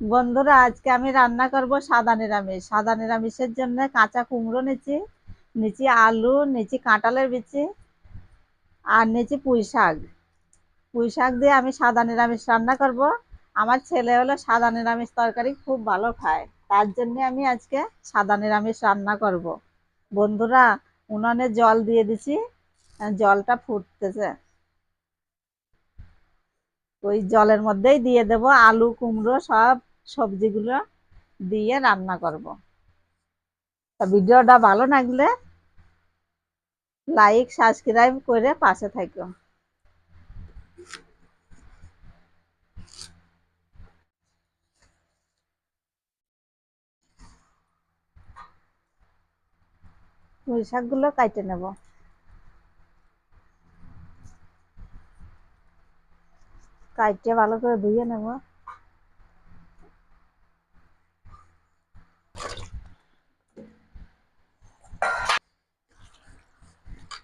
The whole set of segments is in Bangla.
বন্ধুরা, আজকে আমি রান্না করব সাদা নিরামিষ। সাদা নিরামিষের জন্য কাঁচা কুমড়ো নিচ্ছি, নিচ্ছি আলু, নিচ্ছি কাঁঠালের বিচি, আর নিচ্ছি পুঁই শাক। পুঁই শাক দিয়ে আমি সাদা নিরামিষ রান্না করব। আমার ছেলে হলো সাদা নিরামিষ তরকারি খুব ভালো খায়, তার জন্য আমি আজকে সাদা নিরামিষ রান্না করব। বন্ধুরা, উনানে জল দিয়ে দিছি, জলটা ফুটতেছে। ওই জলের মধ্যেই দিয়ে দেব আলু কুমড়ো সব সবজিগুলো দিয়ে রান্না করব। তা ভিডিওটা ভালো লাগলে লাইক সাবস্ক্রাইব করে পাশে থাকো। পুঁই শাকগুলো কাটে নেব। কাটে ভালো করে ধুয়ে নেব।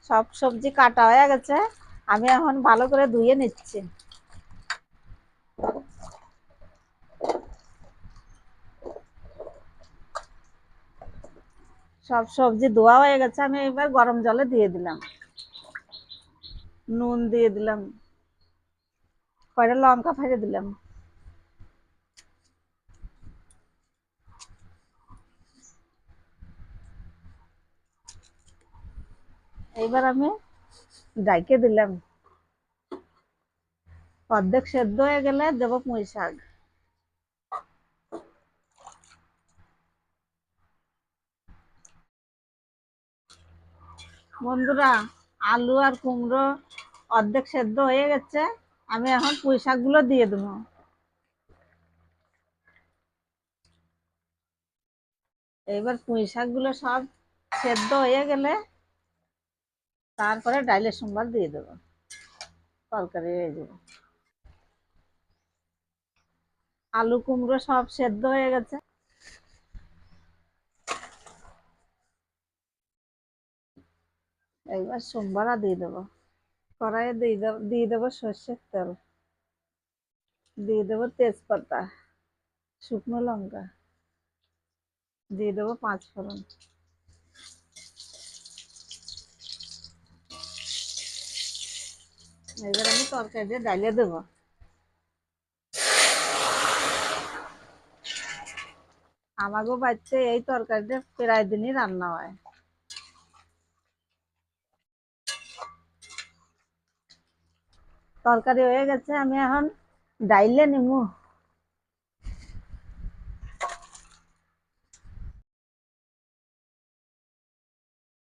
সব সবজি কাটা হয়ে গেছে, আমি এখন ভালো করে ধুয়ে নিচ্ছি। সব সবজি ধোয়া হয়ে গেছে, আমি এবার গরম জলে দিয়ে দিলাম। নুন দিয়ে দিলাম, কয়টা লঙ্কা ফেলে দিলাম। এইবার আমি ডাইকে দিলাম। অর্ধেক সেদ্ধ হয়ে গেলে দেবো পুঁই শাক। বন্ধুরা, আলু আর কুমড়ো অর্ধেক সেদ্ধ হয়ে গেছে, আমি এখন পুঁই শাকগুলো দিয়ে দেবো। এবার পুঁই শাকগুলো সব সেদ্ধ হয়ে গেলে তারপরে ডাইলের সম্বার দিয়ে দেবো, তরকারি হয়ে যাবে। আলু কুমড়ো সব সেদ্ধ হয়ে গেছে, এইবার সোমবারা দিয়ে দেবো। কড়াইয়ে দিয়ে দেবো সর্ষের তেল, দিয়ে দেবো তেজপাতা, শুকনো লঙ্কা, দিয়ে দেবো পাঁচ ফোড়ন। এবার আমি তরকারিটা ডাইলে দেবো। আমাগো বাড়িতে এই তরকারিটা প্রায় দিনই রান্না হয়। তরকারি হয়ে গেছে, আমি এখন ডাইলে নিমু।